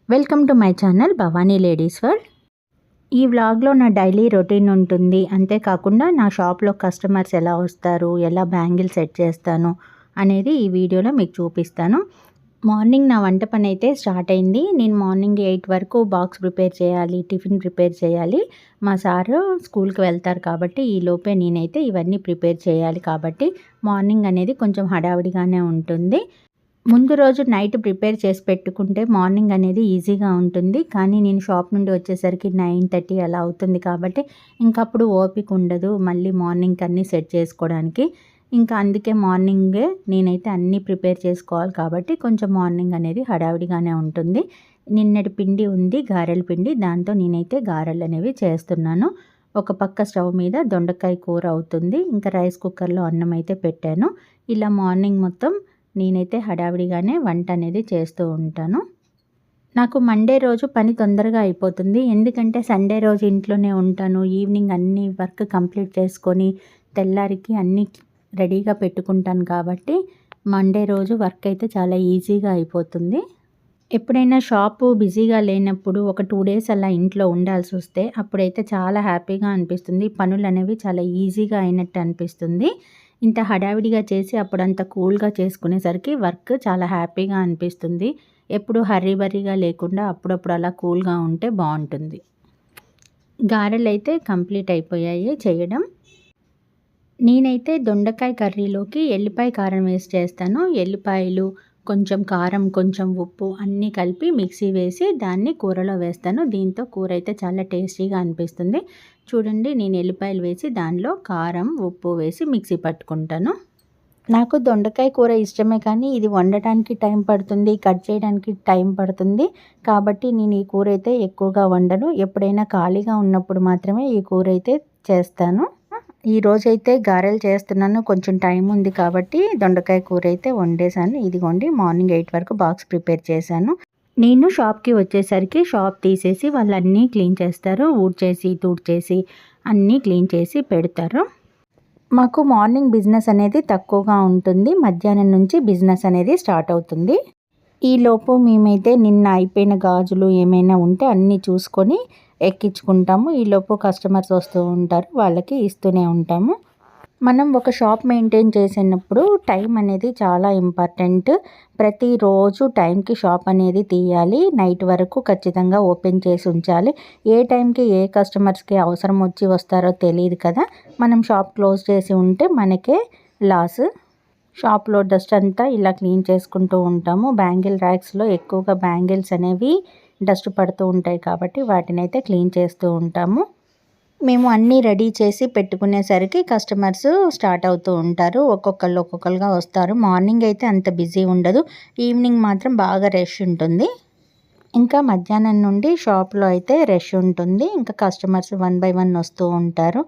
Welcome to my channel Bhavani ladies world. ఈ వ్లాగ్లో నా డైలీ రొటీన్ ఉంటుంది. అంతేకాకుండా నా షాప్లో కస్టమర్స్ ఎలా వస్తారు, ఎలా బ్యాంగిల్ సెట్ చేస్తాను అనేది ఈ వీడియోలో మీకు చూపిస్తాను. మార్నింగ్ నా వంట పని అయితే స్టార్ట్ అయింది. నేను మార్నింగ్ 8 వరకు బాక్స్ ప్రిపేర్ చేయాలి, టిఫిన్ ప్రిపేర్ చేయాలి. మా సారు స్కూల్కి వెళ్తారు కాబట్టి ఈ లోపే నేనైతే ఇవన్నీ ప్రిపేర్ చేయాలి. కాబట్టి మార్నింగ్ అనేది కొంచెం హడావిడిగానే ఉంటుంది. ముందు రోజు నైట్ ప్రిపేర్ చేసి పెట్టుకుంటే మార్నింగ్ అనేది ఈజీగా ఉంటుంది. కానీ నేను షాప్ నుండి వచ్చేసరికి 9:30 అలా అవుతుంది కాబట్టి ఇంకప్పుడు ఓపిక ఉండదు మళ్ళీ మార్నింగ్కి అన్నీ సెట్ చేసుకోవడానికి. ఇంకా అందుకే మార్నింగే నేనైతే అన్నీ ప్రిపేర్ చేసుకోవాలి కాబట్టి కొంచెం మార్నింగ్ అనేది హడావిడిగానే ఉంటుంది. నిన్నటి పిండి ఉంది, గారెల పిండి. దాంతో నేనైతే గారెలు అనేవి చేస్తున్నాను. ఒక పక్క స్టవ్ మీద దొండకాయ కూర అవుతుంది. ఇంకా రైస్ కుక్కర్లో అన్నం అయితే పెట్టాను. ఇలా మార్నింగ్ మొత్తం నేనైతే హడావిడిగానే వంట అనేది చేస్తూ ఉంటాను. నాకు మండే రోజు పని తొందరగా అయిపోతుంది. ఎందుకంటే సండే రోజు ఇంట్లోనే ఉంటాను. ఈవినింగ్ అన్ని వర్క్ కంప్లీట్ చేసుకొని తెల్లారికి అన్నీ రెడీగా పెట్టుకుంటాను కాబట్టి మండే రోజు వర్క్ అయితే చాలా ఈజీగా అయిపోతుంది. ఎప్పుడైనా షాపు బిజీగా లేనప్పుడు ఒక 2 డేస్ అలా ఇంట్లో ఉండాల్సి వస్తే అప్పుడైతే చాలా హ్యాపీగా అనిపిస్తుంది. పనులు అనేవి చాలా ఈజీగా అయినట్టు అనిపిస్తుంది. ఇంత హడావిడిగా చేసి అప్పుడంత కూల్గా చేసుకునేసరికి వర్క్ చాలా హ్యాపీగా అనిపిస్తుంది. ఎప్పుడు హర్రీ బర్రీగా లేకుండా అప్పుడప్పుడు అలా కూల్గా ఉంటే బాగుంటుంది. గారెలు అయితే కంప్లీట్ అయిపోయాయి చేయడం. నేనైతే దొండకాయ కర్రీలోకి ఎల్లిపాయ కారం వేసి చేస్తాను. ఎల్లిపాయలు, కొంచెం కారం, కొంచెం ఉప్పు అన్నీ కలిపి మిక్సీ వేసి దాన్ని కూరలో వేస్తాను. దీంతో కూర అయితే చాలా టేస్టీగా అనిపిస్తుంది. చూడండి, నేను ఎల్లిపాయలు వేసి దానిలో కారం, ఉప్పు వేసి మిక్సీ పట్టుకుంటాను. నాకు దొండకాయ కూర ఇష్టమే కానీ ఇది వండటానికి టైం పడుతుంది, కట్ చేయడానికి టైం పడుతుంది. కాబట్టి నేను ఈ కూర అయితే ఎక్కువగా వండను. ఎప్పుడైనా ఖాళీగా ఉన్నప్పుడు మాత్రమే ఈ కూర అయితే చేస్తాను. ఈరోజైతే గారెలు చేస్తున్నాను. కొంచెం టైం ఉంది కాబట్టి దొండకాయ కూర అయితే వండేసాను. ఇదిగోండి, మార్నింగ్ 8 వరకు బాక్స్ ప్రిపేర్ చేశాను. నేను షాప్కి వచ్చేసరికి షాప్ తీసేసి వాళ్ళు అన్నీ క్లీన్ చేస్తారు. ఊడ్చేసి తూడ్చేసి అన్నీ క్లీన్ చేసి పెడతారు. మాకు మార్నింగ్ బిజినెస్ అనేది తక్కువగా ఉంటుంది. మధ్యాహ్నం నుంచి బిజినెస్ అనేది స్టార్ట్ అవుతుంది. ఈలోపు మేమైతే నిన్న అయిపోయిన గాజులు ఏమైనా ఉంటే అన్నీ చూసుకొని ఎక్కించుకుంటాము. ఈలోపు కస్టమర్స్ వస్తూ ఉంటారు, వాళ్ళకి ఇస్తూనే ఉంటాము. మనం ఒక షాప్ మెయింటైన్ చేసినప్పుడు టైం అనేది చాలా ఇంపార్టెంట్. ప్రతిరోజు టైంకి షాప్ అనేది తీయాలి. నైట్ వరకు ఖచ్చితంగా ఓపెన్ చేసి ఉంచాలి. ఏ టైంకి ఏ కస్టమర్స్కి అవసరం వచ్చి వస్తారో తెలియదు కదా. మనం షాప్ క్లోజ్ చేసి ఉంటే మనకే లాస్. షాప్లో డస్ట్ అంతా ఇలా క్లీన్ చేసుకుంటూ ఉంటాము. బ్యాంగిల్ ర్యాక్స్లో ఎక్కువగా బ్యాంగిల్స్ అనేవి డస్ట్ పడుతూ ఉంటాయి కాబట్టి వాటిని అయితే క్లీన్ చేస్తూ ఉంటాము. మేము అన్నీ రెడీ చేసి పెట్టుకునేసరికి కస్టమర్స్ స్టార్ట్ అవుతూ ఉంటారు. ఒక్కొక్కరుగా వస్తారు. మార్నింగ్ అయితే అంత బిజీ ఉండదు. ఈవినింగ్ మాత్రం బాగా రష్ ఉంటుంది. ఇంకా మధ్యాహ్నం నుండి షాప్లో అయితే రష్ ఉంటుంది. ఇంకా కస్టమర్స్ 1 by 1 వస్తూ ఉంటారు.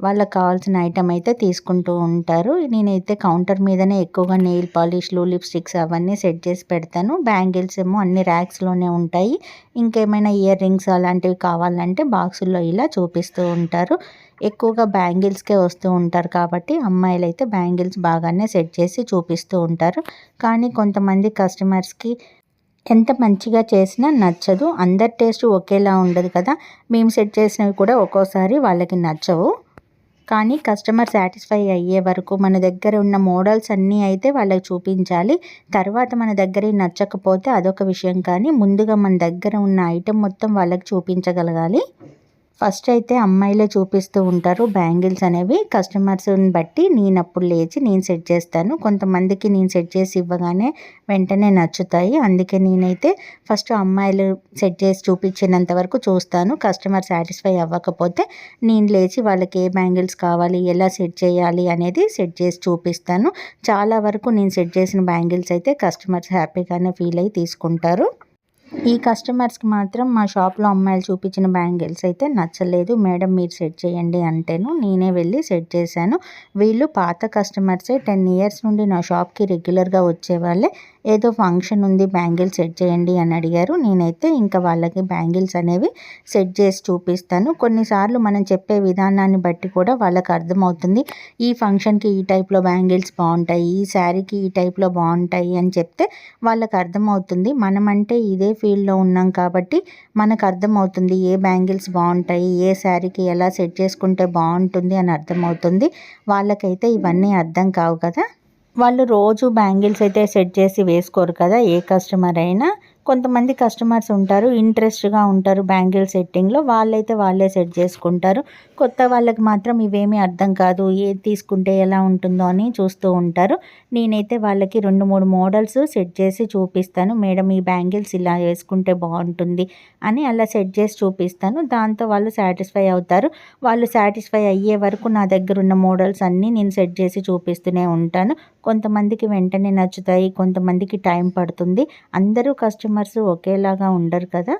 వాళ్ళకి కావాల్సిన ఐటమ్ అయితే తీసుకుంటూ ఉంటారు. నేనైతే కౌంటర్ మీదనే ఎక్కువగా నెయిల్ పాలిష్లు, లిప్స్టిక్స్ అవన్నీ సెట్ చేసి పెడతాను. బ్యాంగిల్స్ ఏమో అన్ని ర్యాక్స్లోనే ఉంటాయి. ఇంకేమైనా ఇయర్ రింగ్స్ అలాంటివి కావాలంటే బాక్సుల్లో ఇలా చూపిస్తూ ఉంటారు. ఎక్కువగా బ్యాంగిల్స్కే వస్తూ ఉంటారు కాబట్టి అమ్మాయిలు అయితే బ్యాంగిల్స్ బాగానే సెట్ చేసి చూపిస్తూ ఉంటారు. కానీ కొంతమంది కస్టమర్స్కి ఎంత మంచిగా చేసినా నచ్చదు. అందరి టేస్ట్ ఒకేలా ఉండదు కదా. మేము సెట్ చేసినవి కూడా ఒక్కోసారి వాళ్ళకి నచ్చవు. కానీ కస్టమర్ సాటిస్ఫై అయ్యే వరకు మన దగ్గర ఉన్న మోడల్స్ అన్నీ అయితే వాళ్ళకి చూపించాలి. తర్వాత మన దగ్గర నచ్చకపోతే అదొక విషయం. కానీ ముందుగా మన దగ్గర ఉన్న ఐటెం మొత్తం వాళ్ళకి చూపించగలగాలి. ఫస్ట్ అయితే అమ్మాయిలే చూపిస్తూ ఉంటారు బ్యాంగిల్స్ అనేవి. కస్టమర్స్ని బట్టి నేను అప్పుడు లేచి నేను సెట్ చేస్తాను. కొంతమందికి నేను సెట్ చేసి ఇవ్వగానే వెంటనే నచ్చుతాయి. అందుకే నేనైతే ఫస్ట్ అమ్మాయిలు సెట్ చేసి చూపించినంత వరకు చూస్తాను. కస్టమర్ సాటిస్ఫై అవ్వకపోతే నేను లేచి వాళ్ళకి ఏ బ్యాంగిల్స్ కావాలి, ఎలా సెట్ చేయాలి అనేది సెట్ చేసి చూపిస్తాను. చాలా వరకు నేను సెట్ చేసిన బ్యాంగిల్స్ అయితే కస్టమర్స్ హ్యాపీగానే ఫీల్ అయ్యి తీసుకుంటారు. ఈ కస్టమర్స్కి మాత్రం మా షాప్లో అమ్మాయిలు చూపించిన బ్యాంగిల్స్ అయితే నచ్చలేదు. మేడం మీరు సెట్ చేయండి అంటేను నేనే వెళ్ళి సెట్ చేశాను. వీళ్ళు పాత కస్టమర్సే. 10 years నుండి నా షాప్కి రెగ్యులర్గా వచ్చేవాళ్ళే. ఏదో ఫంక్షన్ ఉంది బ్యాంగిల్స్ సెట్ చేయండి అని అడిగారు. నేనైతే ఇంకా వాళ్ళకి బ్యాంగిల్స్ అనేవి సెట్ చేసి చూపిస్తాను. కొన్నిసార్లు మనం చెప్పే విధానాన్ని బట్టి కూడా వాళ్ళకి అర్థమవుతుంది. ఈ ఫంక్షన్కి ఈ టైప్లో బ్యాంగిల్స్ బాగుంటాయి, ఈ శారీకి ఈ టైప్లో బాగుంటాయి అని చెప్తే వాళ్ళకి అర్థమవుతుంది. మనమంటే ఇదే ఫీల్డ్లో ఉన్నాం కాబట్టి మనకు అర్థమవుతుంది ఏ బ్యాంగిల్స్ బాగుంటాయి, ఏ శారీకి ఎలా సెట్ చేసుకుంటే బాగుంటుంది అని అర్థమవుతుంది. వాళ్ళకైతే ఇవన్నీ అర్థం కావు కదా. వాళ్ళు రోజు బ్యాంగిల్స్ అయితే సెట్ చేసి వేసుకోరు కదా ఏ కస్టమర్ అయినా. కొంతమంది కస్టమర్స్ ఉంటారు, ఇంట్రెస్ట్గా ఉంటారు బ్యాంగిల్ సెట్టింగ్లో, వాళ్ళైతే వాళ్ళే సెట్ చేసుకుంటారు. కొత్త వాళ్ళకి మాత్రం ఇవేమీ అర్థం కాదు, ఏది తీసుకుంటే ఎలా ఉంటుందో అని చూస్తూ ఉంటారు. నేనైతే వాళ్ళకి 2-3 మోడల్స్ సెట్ చేసి చూపిస్తాను. మేడం ఈ బ్యాంగిల్స్ ఇలా వేసుకుంటే బాగుంటుంది అని అలా సెట్ చేసి చూపిస్తాను. దాంతో వాళ్ళు సాటిస్ఫై అవుతారు. వాళ్ళు సాటిస్ఫై అయ్యే వరకు నా దగ్గర ఉన్న మోడల్స్ అన్నీ నేను సెట్ చేసి చూపిస్తూనే ఉంటాను. కొంతమందికి వెంటనే నచ్చుతాయి, కొంతమందికి టైం పడుతుంది. అందరూ కస్టమర్స్ ఒకేలాగా ఉండరు కదా.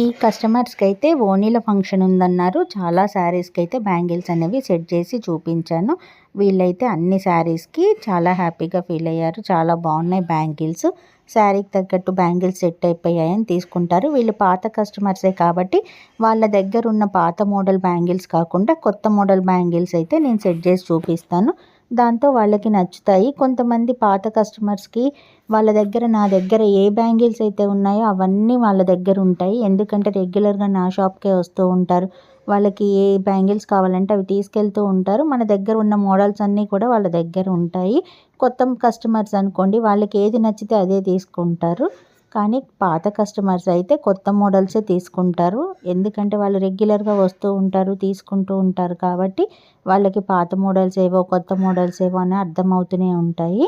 ఈ కస్టమర్స్కి అయితే ఓణీల ఫంక్షన్ ఉందన్నారు. చాలా శారీస్కి అయితే బ్యాంగిల్స్ అనేవి సెట్ చేసి చూపించాను. వీళ్ళైతే అన్ని శారీస్కి చాలా హ్యాపీగా ఫీల్ అయ్యారు. చాలా బాగున్నాయి బ్యాంగిల్స్, శారీకి తగ్గట్టు బ్యాంగిల్స్ సెట్ అయిపోయాయని తీసుకుంటారు. వీళ్ళు పాత కస్టమర్సే కాబట్టి వాళ్ళ దగ్గర ఉన్న పాత మోడల్ బ్యాంగిల్స్ కాకుండా కొత్త మోడల్ బ్యాంగిల్స్ అయితే నేను సెట్ చేసి చూపిస్తాను. దాంతో వాళ్ళకి నచ్చుతాయి. కొంతమంది పాత కస్టమర్స్కి వాళ్ళ దగ్గర నా దగ్గర ఏ బ్యాంగిల్స్ అయితే ఉన్నాయో అవన్నీ వాళ్ళ దగ్గర ఉంటాయి. ఎందుకంటే రెగ్యులర్గా నా షాప్కే వస్తూ ఉంటారు. వాళ్ళకి ఏ బ్యాంగిల్స్ కావాలంటే అవి తీసుకెళ్తూ ఉంటారు. మన దగ్గర ఉన్న మోడల్స్ అన్నీ కూడా వాళ్ళ దగ్గర ఉంటాయి. కొత్త కస్టమర్స్ అనుకోండి, వాళ్ళకి ఏది నచ్చితే అదే తీసుకుంటారు. కానీ పాత కస్టమర్స్ అయితే కొత్త మోడల్సే తీసుకుంటారు. ఎందుకంటే వాళ్ళు రెగ్యులర్గా వస్తూ ఉంటారు, తీసుకుంటూ ఉంటారు కాబట్టి వాళ్ళకి పాత మోడల్స్ ఏవో కొత్త మోడల్స్ ఏవో అని అర్థమవుతూనే ఉంటాయి.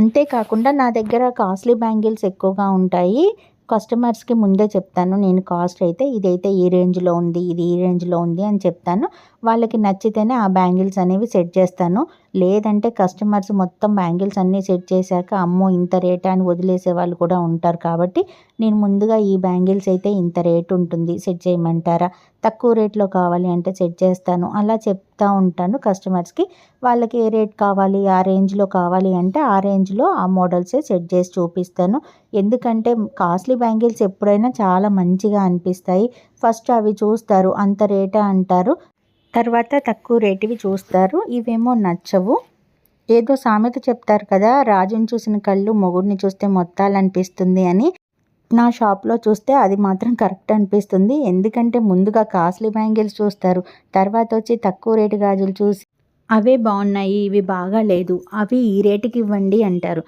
అంతేకాకుండా నా దగ్గర కాస్ట్లీ బ్యాంగిల్స్ ఎక్కువగా ఉంటాయి. కస్టమర్స్కి ముందే చెప్తాను నేను కాస్ట్ అయితే, ఇదైతే ఈ రేంజ్లో ఉంది, ఇది ఈ రేంజ్లో ఉంది అని చెప్తాను. వాళ్ళకి నచ్చితేనే ఆ బ్యాంగిల్స్ అనేవి సెట్ చేస్తాను. లేదంటే కస్టమర్స్ మొత్తం బ్యాంగిల్స్ అన్నీ సెట్ చేశాక అమ్మో ఇంత రేటా అని వదిలేసే వాళ్ళు కూడా ఉంటారు. కాబట్టి నేను ముందుగా ఈ బ్యాంగిల్స్ అయితే ఇంత రేటు ఉంటుంది, సెట్ చేయమంటారా, తక్కువ రేట్లో కావాలి అంటే సెట్ చేస్తాను, అలా చెప్తూ ఉంటాను కస్టమర్స్కి. వాళ్ళకి ఏ రేట్ కావాలి, ఆ రేంజ్లో కావాలి అంటే ఆ రేంజ్లో ఆ మోడల్సే సెట్ చేసి చూపిస్తాను. ఎందుకంటే కాస్ట్లీ బ్యాంగిల్స్ ఎప్పుడైనా చాలా మంచిగా అనిపిస్తాయి. ఫస్ట్ అవి చూస్తారు, అంత రేటా అంటారు. తర్వాత తక్కువ రేటువి చూస్తారు. ఇవేమో నచ్చవు. ఏదో సామెత చెప్తారు కదా, రాజుని చూసిన కళ్ళు మొగుడిని చూస్తే మొత్తాలనిపిస్తుంది అని. నా షాప్లో చూస్తే అది మాత్రం కరెక్ట్ అనిపిస్తుంది. ఎందుకంటే ముందుగా కాస్ట్లీ బ్యాంగిల్స్ చూస్తారు, తర్వాత వచ్చి తక్కువ రేటు గాజులు చూసి అవే బాగున్నాయి, ఇవి బాగా లేదు, అవి ఈ రేటుకి ఇవ్వండి అంటారు.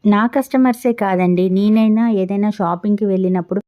నా కస్టమర్సే కాదండి, నేనైనా ఏదైనా షాపింగ్కి వెళ్ళినప్పుడు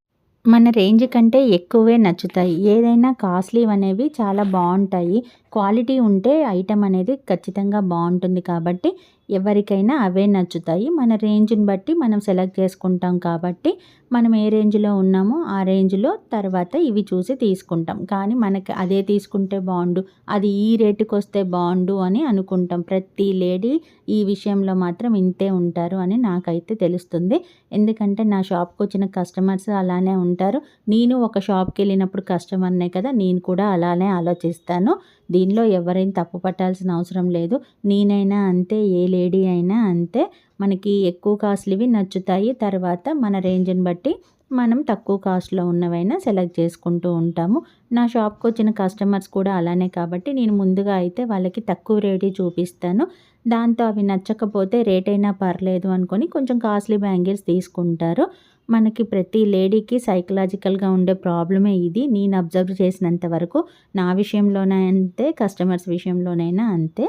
మన రేంజ్ కంటే ఎక్కువే నచ్చుతాయి. ఏదైనా కాస్ట్లీ అనేవి చాలా బాగుంటాయి. క్వాలిటీ ఉంటే ఐటెం అనేది ఖచ్చితంగా బాగుంటుంది కాబట్టి ఎవరికైనా అవే నచ్చుతాయి. మన రేంజ్ని బట్టి మనం సెలెక్ట్ చేసుకుంటాం కాబట్టి మనం ఏ రేంజ్లో ఉన్నామో ఆ రేంజ్లో తర్వాత ఇవి చూసి తీసుకుంటాం. కానీ మనకి అదే తీసుకుంటే బాగుండు, అది ఈ రేటుకి వస్తే బాగుండు అని అనుకుంటాం. ప్రతి లేడీ ఈ విషయంలో మాత్రం ఇంతే ఉంటారు అని నాకైతే తెలుస్తుంది. ఎందుకంటే నా షాప్కి వచ్చిన కస్టమర్స్ అలానే ఉంటారు. నేను ఒక షాప్కి వెళ్ళినప్పుడు కస్టమర్నే కదా, నేను కూడా అలానే ఆలోచిస్తాను. దీనిలో ఎవరైనా తప్పు పట్టాల్సిన అవసరం లేదు. నేనైనా అంతే, ఏ లేడీ అయినా అంతే. మనకి ఎక్కువ కాస్ట్లీవి నచ్చుతాయి. తర్వాత మన రేంజ్ని బట్టి మనం తక్కువ కాస్ట్లో ఉన్నవైనా సెలెక్ట్ చేసుకుంటూ ఉంటాము. నా షాప్కి వచ్చిన కస్టమర్స్ కూడా అలానే కాబట్టి నేను ముందుగా అయితే వాళ్ళకి తక్కువ రేటు చూపిస్తాను. దాంతో అవి నచ్చకపోతే రేట్ అయినా పర్లేదు అనుకొని కొంచెం కాస్ట్లీ బ్యాంగిల్స్ తీసుకుంటారు. మనకి ప్రతి లేడీకి సైకలాజికల్గా ఉండే ప్రాబ్లమే ఇది. నేను అబ్జర్వ్ చేసినంత వరకు నా విషయంలోనే అంతే, కస్టమర్స్ విషయంలోనైనా అంతే.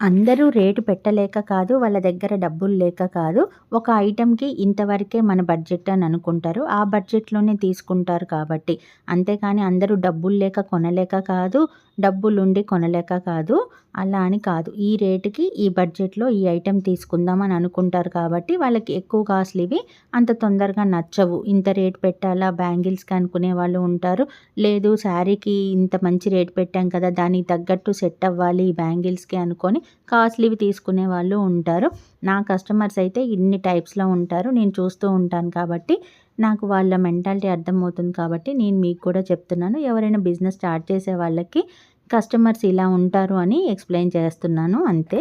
అందరూ రేటు పెట్టలేక కాదు, వాళ్ళ దగ్గర డబ్బులు లేక కాదు. ఒక ఐటెంకి ఇంతవరకే మన బడ్జెట్ అని అనుకుంటారు, ఆ బడ్జెట్లోనే తీసుకుంటారు కాబట్టి. అంతేకాని అందరూ డబ్బులు లేక కొనలేక కాదు, డబ్బులుండి కొనలేక కాదు, అలా అని కాదు. ఈ రేటుకి ఈ బడ్జెట్లో ఈ ఐటెం తీసుకుందామని అనుకుంటారు కాబట్టి వాళ్ళకి ఎక్కువ కాస్ట్లీవి అంత తొందరగా నచ్చవు. ఇంత రేట్ పెట్టాలా బ్యాంగిల్స్కి అనుకునే వాళ్ళు ఉంటారు. లేదు శారీకి ఇంత మంచి రేట్ పెట్టాం కదా, దానికి తగ్గట్టు సెట్ అవ్వాలి ఈ బ్యాంగిల్స్కి అనుకొని కాస్ట్లీవి తీసుకునే వాళ్ళు ఉంటారు. నా కస్టమర్స్ అయితే ఇన్ని టైప్స్లో ఉంటారు. నేను చూస్తూ ఉంటాను కాబట్టి నాకు వాళ్ళ మెంటాలిటీ అర్థమవుతుంది కాబట్టి నేను మీకు కూడా చెప్తున్నాను. ఎవరైనా బిజినెస్ స్టార్ట్ చేసే వాళ్ళకి కస్టమర్స్ ఇలా ఉంటారు అని ఎక్స్ప్లెయిన్ చేస్తున్నాను అంతే.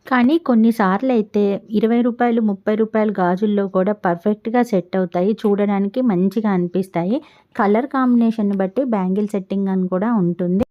కానీ కొన్నిసార్లయితే రూ. 20, రూ. 30 గాజుల్లో కూడా పర్ఫెక్ట్‌గా సెట్ అవుతాయి. చూడడానికి మంచిగా అనిపిస్తాయి. కలర్ కాంబినేషన్‌ని బట్టి బ్యాంగిల్ సెట్టింగ్ అని కూడా ఉంటుంది.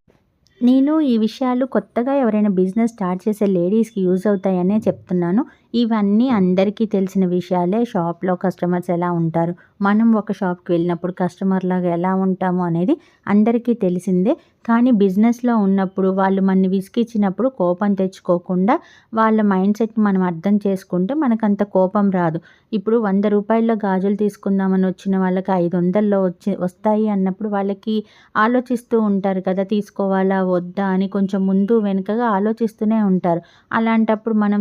నేను ఈ విషయాలు కొత్తగా ఎవరైనా బిజినెస్ స్టార్ట్ చేసే లేడీస్‌కి యూజ్ అవుతాయనే చెప్తున్నాను. ఇవన్నీ అందరికీ తెలిసిన విషయాలే. షాప్‌లో కస్టమర్స్ ఎలా ఉంటారు, మనం ఒక షాప్‌కి వెళ్ళినప్పుడు కస్టమర్‌లాగా ఎలా ఉంటాము అనేది అందరికీ తెలిసిందే. కానీ బిజినెస్‌లో ఉన్నప్పుడు వాళ్ళు మనని విసిగిచ్చినప్పుడు కోపం తెచ్చుకోకుండా వాళ్ళ మైండ్ సెట్‌ని మనం అర్థం చేసుకుంటే మనకంత కోపం రాదు. ఇప్పుడు రూ. 100 గాజులు తీసుకుందామని వచ్చిన వాళ్ళకి 500లో వస్తాయి అన్నప్పుడు వాళ్ళకి ఆలోచిస్తూ ఉంటారు కదా! తీసుకోవాలా? వద్దా? అని కొంచెం ముందు వెనుకగా ఆలోచిస్తూనే ఉంటారు. అలాంటప్పుడు మనం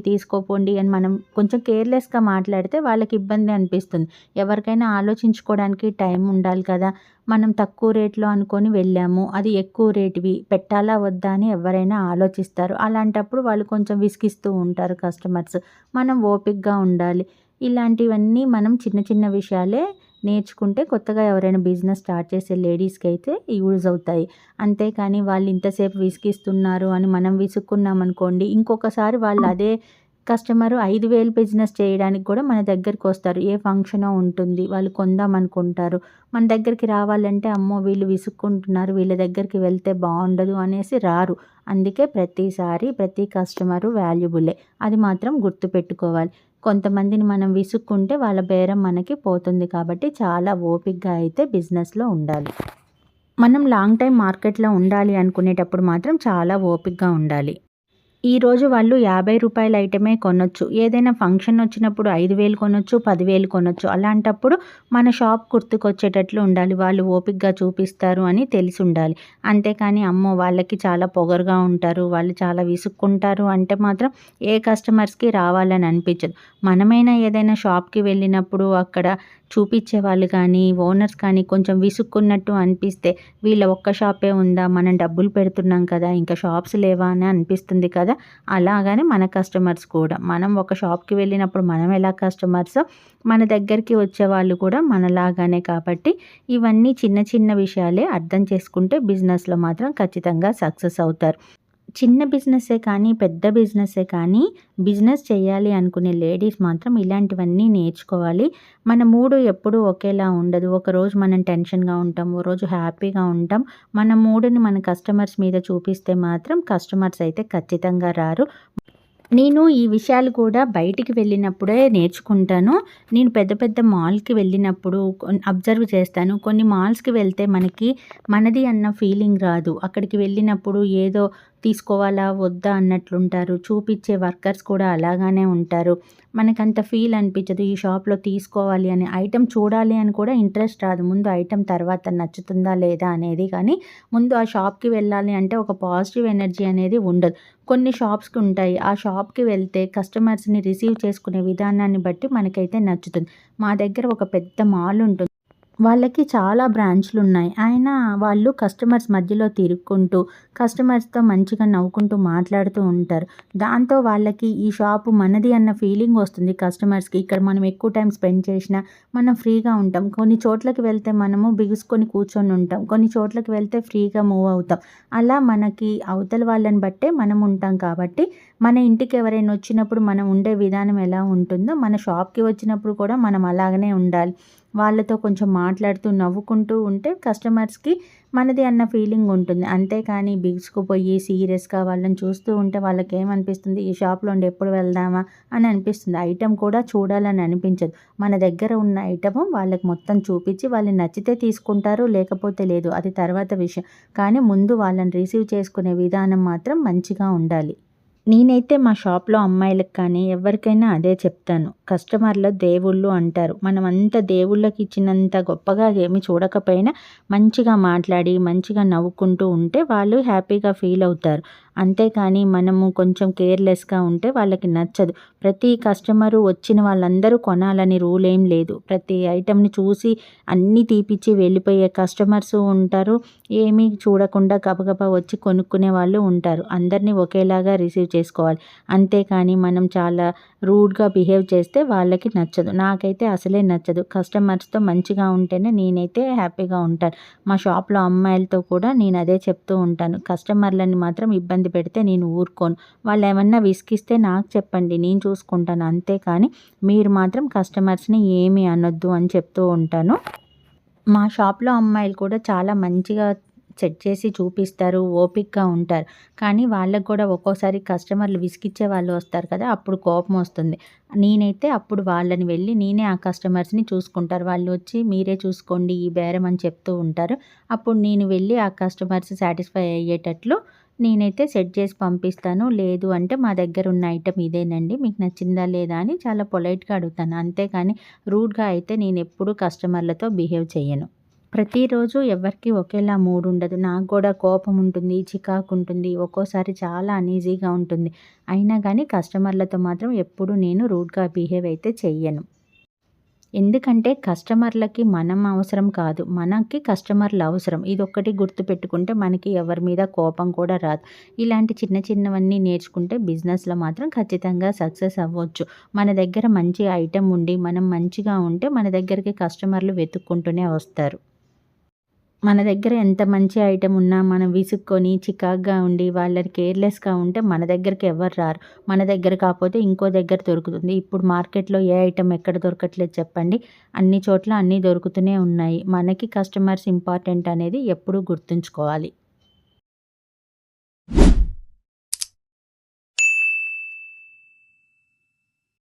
తీసుకోపోండి అని మనం కొంచెం కేర్‌లెస్‌గా మాట్లాడితే వాళ్ళకి ఇబ్బంది అనిపిస్తుంది. ఎవరికైనా ఆలోచించుకోవడానికి టైం ఉండాలి కదా! మనం తక్కువ రేట్‌లో అనుకోని వెళ్ళాము. అది ఎక్కువ రేట్‌వి పెట్టాలా? వద్దా? అని ఎవరైనా ఆలోచిస్తారు. అలాంటప్పుడు వాళ్ళు కొంచెం విసిగిస్తూ ఉంటారు కస్టమర్స్. మనం ఓపికగా ఉండాలి. ఇలాంటివన్నీ మనం చిన్న చిన్న విషయాలే నేర్చుకుంటే కొత్తగా ఎవరైనా బిజినెస్ స్టార్ట్ చేసే లేడీస్‌కైతే యూజ్ అవుతాయి. అంతేకాని వాళ్ళు ఇంతసేపు విసిగిస్తున్నారు అని మనం విసుక్కున్నామనుకోండి, ఇంకొకసారి వాళ్ళు అదే కస్టమరు 5,000 బిజినెస్ చేయడానికి కూడా మన దగ్గరకొస్తారు. ఏ ఫంక్షనో ఉంటుంది. వాళ్ళు కొందామనుకుంటారు. మన దగ్గరికి రావాలంటే అమ్మో! వీళ్ళు విసుక్కుంటున్నారు. వీళ్ళ దగ్గరికి వెళ్తే బావుండదు అనేసి రారు. అందుకే ప్రతిసారి ప్రతి కస్టమరు వాల్యుబులే. అది మాత్రం గుర్తుపెట్టుకోవాలి. కొంతమందిని మనం విసుక్కుంటే వాళ్ళ బేరం మనకి పోతుంది కాబట్టి చాలా ఓపికగా అయితే బిజినెస్‌లో ఉండాలి. మనం లాంగ్ టైమ్ మార్కెట్‌లో ఉండాలి అనుకునేటప్పుడు మాత్రం చాలా ఓపికగా ఉండాలి. ఈరోజు వాళ్ళు రూ. 50 ఐటమే కొనొచ్చు. ఏదైనా ఫంక్షన్ వచ్చినప్పుడు 5,000 కొనొచ్చు, 10,000 కొనొచ్చు. అలాంటప్పుడు మన షాప్ గుర్తుకొచ్చేటట్లు ఉండాలి. వాళ్ళు ఓపికగా చూపిస్తారు అని తెలిసుండాలి. అంతేకాని అమ్మో! వాళ్ళకి చాలా పొగరుగా ఉంటారు, వాళ్ళు చాలా విసుక్కుంటారు అంటే మాత్రం ఏ కస్టమర్స్‌కి రావాలని అనిపించదు. మనమైనా ఏదైనా షాప్‌కి వెళ్ళినప్పుడు అక్కడ చూపించేవాళ్ళు కానీ, ఓనర్స్ కానీ కొంచెం విసుక్కున్నట్టు అనిపిస్తే వీళ్ళ ఒక్క షాపే ఉందా? మనం డబ్బులు పెడుతున్నాం కదా! ఇంకా షాప్స్ లేవా అని అనిపిస్తుంది కదా! అలాగని మన కస్టమర్స్ కూడా. మనం ఒక షాప్‌కి వెళ్ళినప్పుడు మనం ఎలా కస్టమర్సో మన దగ్గరికి వచ్చేవాళ్ళు కూడా మనలాగానే కాబట్టి ఇవన్నీ చిన్న చిన్న విషయాలే. అర్థం చేసుకుంటే బిజినెస్‌లో మాత్రం ఖచ్చితంగా సక్సెస్ అవుతారు. చిన్న బిజినెస్సే కానీ, పెద్ద బిజినెస్సే కానీ బిజినెస్ చేయాలి అనుకునే లేడీస్ మాత్రం ఇలాంటివన్నీ నేర్చుకోవాలి. మన మూడు ఎప్పుడూ ఒకేలా ఉండదు. ఒకరోజు మనం టెన్షన్‌గా ఉంటాం. ఓ రోజు హ్యాపీగా ఉంటాం. మన మూడ్‌ని మన కస్టమర్స్ మీద చూపిస్తే మాత్రం కస్టమర్స్ అయితే ఖచ్చితంగా రారు. నేను ఈ విషయాలు కూడా బయటికి వెళ్ళినప్పుడే నేర్చుకుంటాను. నేను పెద్ద పెద్ద మాల్‌కి వెళ్ళినప్పుడు అబ్జర్వ్ చేస్తాను. కొన్ని మాల్స్‌కి వెళ్తే మనకి మనది అన్న ఫీలింగ్ రాదు. అక్కడికి వెళ్ళినప్పుడు ఏదో తీసుకోవాలా? వద్దా? అన్నట్లుంటారు. చూపిచ్చే వర్కర్స్ కూడా అలాగానే ఉంటారు. మనకంత ఫీల్ అనిపించదు. ఈ షాప్‌లో తీసుకోవాలి అని ఐటెమ్ చూడాలి అని కూడా ఇంట్రెస్ట్ రాదు. ముందు ఐటెమ్ తర్వాత నచ్చుతుందా? లేదా? అనేది కానీ ముందు ఆ షాప్‌కి వెళ్ళాలి అంటే ఒక పాజిటివ్ ఎనర్జీ అనేది ఉండదు. కొన్ని షాప్స్‌కి ఉంటాయి. ఆ షాప్‌కి వెళ్తే కస్టమర్స్‌ని రిసీవ్ చేసుకునే విధానాన్ని బట్టి మనకైతే నచ్చుతుంది. మా దగ్గర ఒక పెద్ద మాల్ ఉంటుంది. వాళ్ళకి చాలా బ్రాంచ్‌లున్నాయి. వాళ్ళు కస్టమర్స్ మధ్యలో తిరుక్కుంటూ, కస్టమర్స్‌తో మంచిగా నవ్వుకుంటూ మాట్లాడుతూ ఉంటారు. దాంతో వాళ్ళకి ఈ షాపు మనది అన్న ఫీలింగ్ వస్తుంది కస్టమర్స్‌కి. ఇక్కడ మనం ఎక్కువ టైం స్పెండ్ చేసినా మనం ఫ్రీగా ఉంటాం. కొన్ని చోట్లకి వెళ్తే మనము బిగుసుకొని కూర్చొని ఉంటాం. కొన్ని చోట్లకి వెళ్తే ఫ్రీగా మూవ్ అవుతాం. అలా మనకి అవతల వాళ్ళని బట్టే మనం ఉంటాం కాబట్టి, మన ఇంటికి ఎవరైనా వచ్చినప్పుడు మనం ఉండే విధానం ఎలా ఉంటుందో, మన షాప్‌కి వచ్చినప్పుడు కూడా మనం అలాగనే ఉండాలి. వాళ్ళతో కొంచెం మాట్లాడుతూ, నవ్వుకుంటూ ఉంటే కస్టమర్స్‌కి మనది అన్న ఫీలింగ్ ఉంటుంది. అంతేకాని బిగుసుకుపోయి సీరియస్‌గా వాళ్ళని చూస్తూ ఉంటే వాళ్ళకేమనిపిస్తుంది, ఈ షాప్‌లో నుండి ఎప్పుడు వెళ్దామా అని అనిపిస్తుంది. ఐటెమ్ కూడా చూడాలని అనిపించదు. మన దగ్గర ఉన్న ఐటెము వాళ్ళకి మొత్తం చూపించి వాళ్ళకి నచ్చితే తీసుకుంటారు, లేకపోతే లేదు. అది తర్వాత విషయం. కానీ ముందు వాళ్ళని రిసీవ్ చేసుకునే విధానం మాత్రం మంచిగా ఉండాలి. నేనైతే మా షాప్‌లో అమ్మాయిలకి కానీ, ఎవరికైనా అదే చెప్తాను. కస్టమర్‌లు దేవుళ్ళు అంటారు. మనమంతా దేవుళ్ళకి ఇచ్చినంత గొప్పగా ఏమి చూడకపోయినా, మంచిగా మాట్లాడి, మంచిగా నవ్వుకుంటూ ఉంటే వాళ్ళు హ్యాపీగా ఫీల్ అవుతారు. అంతేకాని మనము కొంచెం కేర్‌లెస్‌గా ఉంటే వాళ్ళకి నచ్చదు. ప్రతి కస్టమరు వచ్చిన వాళ్ళందరూ కొనాలని రూల్ ఏం లేదు. ప్రతి ఐటెమ్‌ని చూసి అన్నీ తీపిచ్చి వెళ్ళిపోయే కస్టమర్సు ఉంటారు. ఏమీ చూడకుండా గబగబా వచ్చి కొనుక్కునే వాళ్ళు ఉంటారు. అందరినీ ఒకేలాగా రిసీవ్ చేసుకోవాలి. అంతేకాని మనం చాలా రూడ్‌గా బిహేవ్ చేస్తే వాళ్ళకి నచ్చదు. నాకైతే అసలే నచ్చదు. కస్టమర్స్‌తో మంచిగా ఉంటేనే నేనైతే హ్యాపీగా ఉంటాను. మా షాప్‌లో అమ్మాయిలతో కూడా నేను అదే చెప్తూ ఉంటాను. కస్టమర్‌లని మాత్రం ఇబ్బంది ఇబ్బంది పెడితే నేను ఊరుకోను. వాళ్ళేమన్నా విసిగిస్తే నాకు చెప్పండి, నేను చూసుకుంటాను. అంతేకానీ మీరు మాత్రం కస్టమర్స్‌ని ఏమీ అనొద్దు అని చెప్తూ ఉంటాను. మా షాప్‌లో అమ్మాయిలు కూడా చాలా మంచిగా సెట్ చేసి చూపిస్తారు. ఓపికగా ఉంటారు. కానీ వాళ్ళకి కూడా ఒక్కోసారి కస్టమర్లు విసిగిచ్చే వాళ్ళు వస్తారు కదా! అప్పుడు కోపమొస్తుంది. నేనైతే అప్పుడు వాళ్ళని వెళ్ళి నేనే ఆ కస్టమర్స్‌ని చూసుకుంటారు. వాళ్ళు వచ్చి మీరే చూసుకోండి ఈ బేరం అని చెప్తూ ఉంటారు. అప్పుడు నేను వెళ్ళి ఆ కస్టమర్స్ సాటిస్ఫై అయ్యేటట్లు నేనైతే సెట్ చేసి పంపిస్తాను. లేదు అంటే మా దగ్గరున్న ఐటెమ్ ఇదేనండి. మీకు నచ్చిందా లేదా అని చాలా పొలైట్‌గా అడుగుతాను. అంతేగాని రూడ్‌గా అయితే నేనెప్పుడూ కస్టమర్లతో బిహేవ్ చెయ్యను. ప్రతిరోజు ఎవరికీ ఒకేలా మూడుండదు. నాకు గూడా కోపముంటుంది, చికాకుంటుంది, ఒక్కోసారి చాలా అనీజీగా ఉంటుంది. అయినా గానీ కస్టమర్లతో మాత్రం ఎప్పుడూ నేను రూడ్‌గా బిహేవ్ అయితే చెయ్యను. ఎందుకంటే కస్టమర్లకి మనం అవసరం కాదు. మనకి కస్టమర్లు అవసరం. ఇదొక్కటి గుర్తుపెట్టుకుంటే మనకి ఎవరి మీద కోపం కూడా రాదు. ఇలాంటి చిన్న చిన్నవన్నీ నేర్చుకుంటే బిజినెస్‌లో మాత్రం ఖచ్చితంగా సక్సెస్ అవ్వచ్చు. మన దగ్గర మంచి ఐటెమ్ ఉండి, మనం మంచిగా ఉంటే మన దగ్గరికి కస్టమర్లు వెతుక్కుంటూనే వస్తారు. మన దగ్గర ఎంత మంచి ఐటెమ్ ఉన్నా మనం విసుక్కొని, చికాకుగా ఉండి, వాళ్ళని కేర్‌లెస్‌గా ఉంటే మన దగ్గరికి ఎవ్వరు రారు. మన దగ్గర కాపోతే ఇంకో దగ్గర దొరుకుతుంది. ఇప్పుడు మార్కెట్‌లో ఏ ఐటెమ్ ఎక్కడ దొరకట్లేదు చెప్పండి? అన్ని చోట్ల అన్నీ దొరుకుతూనే ఉన్నాయి. మనకి కస్టమర్స్ ఇంపార్టెంట్ అనేది ఎప్పుడూ గుర్తుంచుకోవాలి.